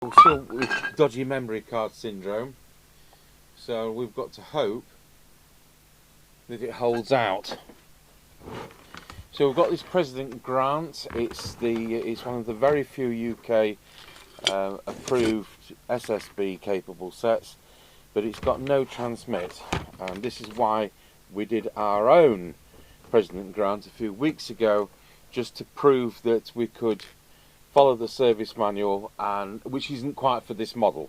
we're still with dodgy memory card syndrome, so we've got to hope that it holds out. So we've got this President Grant. It's one of the very few UK approved SSB capable sets, but it's got no transmit, and this is why we did our own President Grant a few weeks ago, just to prove that we could follow the service manual, and which isn't quite for this model,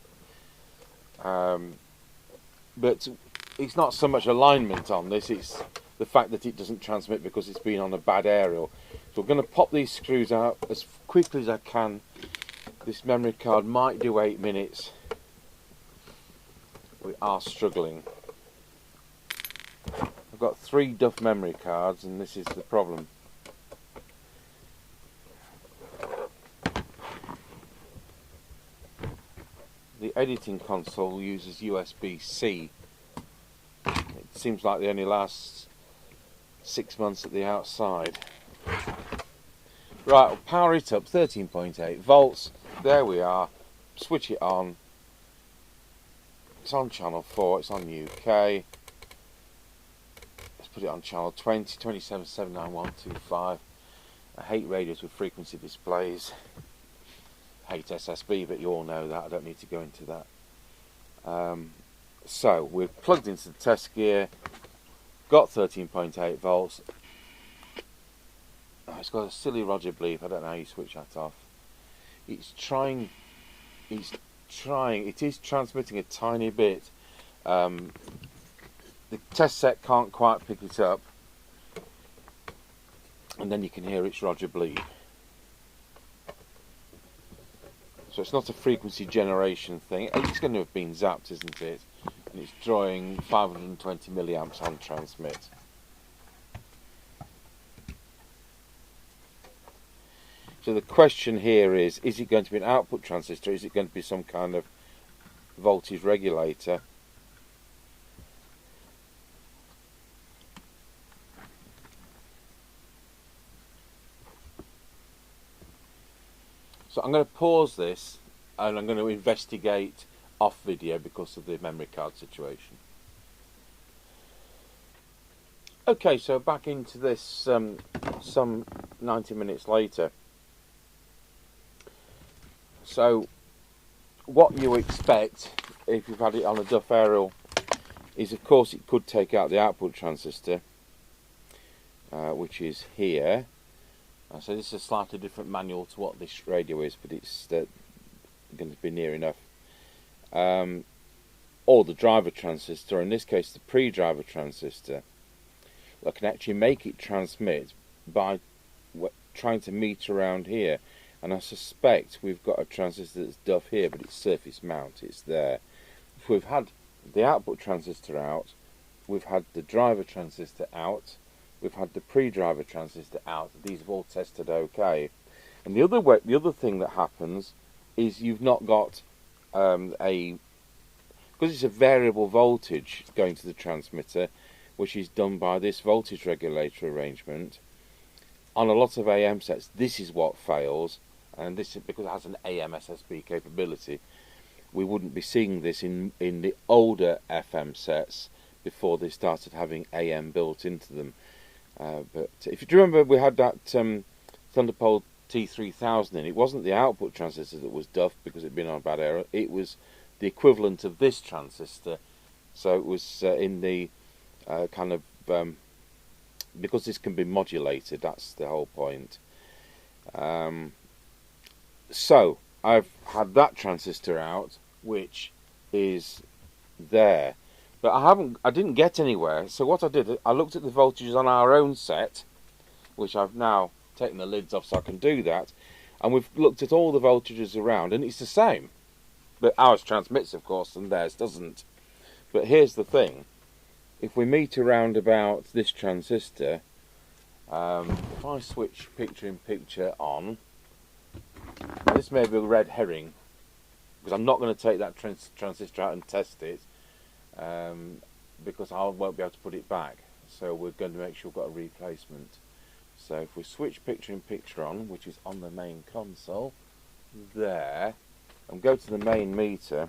but it's not so much alignment on this, it's the fact that it doesn't transmit because it's been on a bad aerial. So we're going to pop these screws out as quickly as I can. This memory card might do 8 minutes. We are struggling. I've got 3 Duff memory cards, and this is the problem. The editing console uses USB-C. It seems like they only last 6 months at the outside. Right, we'll power it up, 13.8 volts. There we are. Switch it on. It's on channel 4, it's on UK. Let's put it on channel 20, 2779.125. I hate radios with frequency displays. Hate SSB, but you all know that. I don't need to go into that. So we're plugged into the test gear, got 13.8 volts. Oh, it's got a silly Roger bleep. I don't know how you switch that off. It is transmitting a tiny bit. The test set can't quite pick it up, and then you can hear its Roger bleep. So it's not a frequency generation thing. It's going to have been zapped, isn't it? And it's drawing 520 milliamps on transmit. So the question here is it going to be an output transistor? Is it going to be some kind of voltage regulator? So I'm going to pause this and I'm going to investigate off video because of the memory card situation. Okay, so back into this some 90 minutes later. So what you expect if you've had it on a Duff aerial is, of course, it could take out the output transistor, which is here. So this is a slightly different manual to what this radio is, but it's going to be near enough. Or the driver transistor, in this case the pre-driver transistor. I can actually make it transmit by trying to meet around here, and I suspect we've got a transistor that's Duff here, but it's surface mount, it's there. If we've had the output transistor out, we've had the driver transistor out, we've had the pre-driver transistor out. These have all tested okay. And the other thing that happens is you've not got because it's a variable voltage going to the transmitter, which is done by this voltage regulator arrangement. On a lot of AM sets, this is what fails, and this is because it has an AM SSB capability. We wouldn't be seeing this in the older FM sets before they started having AM built into them. But if you remember, we had that Thunderbolt T3000 in. It wasn't the output transistor that was Duff because it'd been on a bad error. It was the equivalent of this transistor. So it was in the kind of because this can be modulated. That's the whole point. So I've had that transistor out, which is there. But I didn't get anywhere. So what I did, I looked at the voltages on our own set, which I've now taken the lids off so I can do that. And we've looked at all the voltages around, and it's the same. But ours transmits, of course, and theirs doesn't. But here's the thing. If we meet around about this transistor, if I switch picture-in-picture on, this may be a red herring, because I'm not going to take that transistor out and test it. Because I won't be able to put it back, so we're going to make sure we've got a replacement. So if we switch picture-in-picture on, which is on the main console, there, and go to the main meter,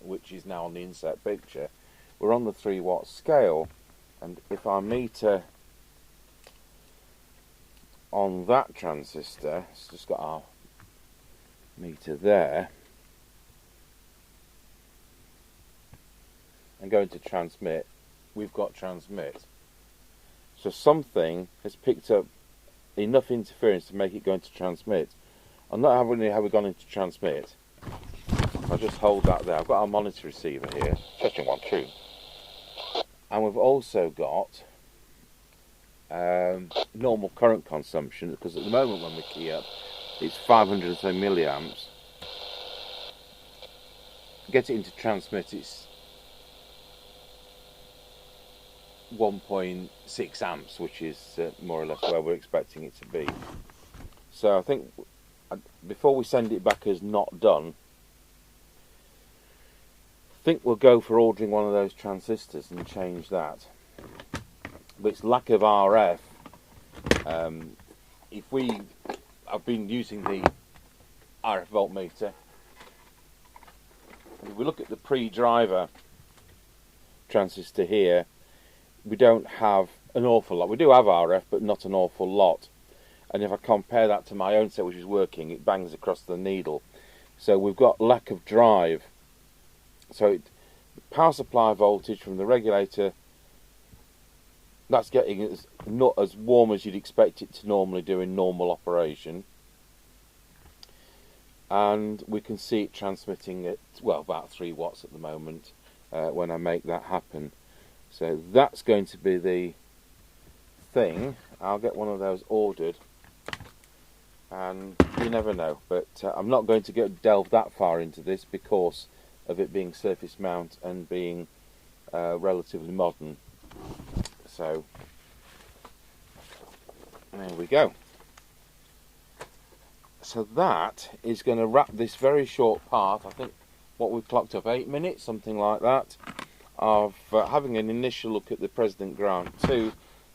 which is now on the inset picture, we're on the 3 watt scale, and if I meter on that transistor, it's just got our meter there, and go into transmit, we've got transmit. So something has picked up enough interference to make it go into transmit. I'm not having how we've gone into transmit. I'll just hold that there. I've got our monitor receiver here, touching 1 2. And we've also got normal current consumption, because at the moment when we key up, it's 500 milliamps. Get it into transmit, it's 1.6 amps, which is more or less where we're expecting it to be. So I think before we send it back as not done, I think we'll go for ordering one of those transistors and change that. But it's lack of RF. I've been using the RF voltmeter, and if we look at the pre-driver transistor here, we don't have an awful lot. We do have RF, but not an awful lot. And if I compare that to my own set, which is working, it bangs across the needle. So we've got lack of drive. So the power supply voltage from the regulator, that's getting not as warm as you'd expect it to normally do in normal operation. And we can see it transmitting at, well, about 3 watts at the moment when I make that happen. So that's going to be the thing. I'll get one of those ordered, and you never know, but I'm not going to delve that far into this because of it being surface mount and being relatively modern. So there we go. So that is going to wrap this very short part. I think what we've clocked up 8 minutes, something like that, of having an initial look at the President Grant 2.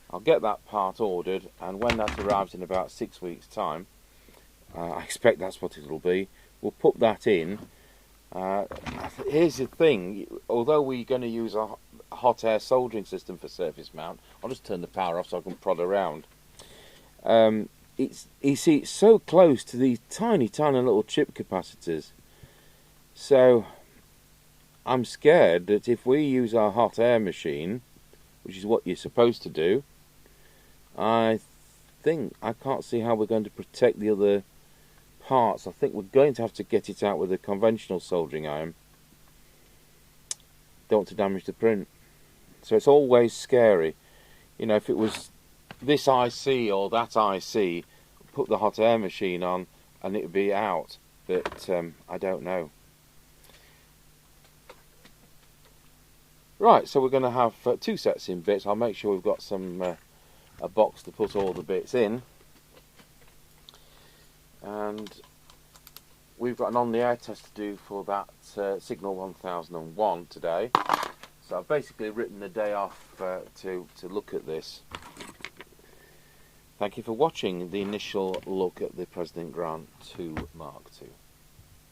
I'll get that part ordered, and when that arrives in about 6 weeks time, I expect that's what it'll be, we'll put that in. Here's the thing, although we're going to use a hot air soldering system for surface mount, I'll just turn the power off so I can prod around. You see, it's so close to these tiny little chip capacitors, so I'm scared that if we use our hot air machine, which is what you're supposed to do, I think I can't see how we're going to protect the other parts. I think we're going to have to get it out with a conventional soldering iron. Don't want to damage the print. So it's always scary. You know, if it was this IC or that IC, put the hot air machine on and it would be out. But I don't know. Right, so we're going to have 2 sets in bits. I'll make sure we've got a box to put all the bits in. And we've got an on-the-air test to do for that Signal 1001 today. So I've basically written the day off to look at this. Thank you for watching the initial look at the President Grant 2 Mark II.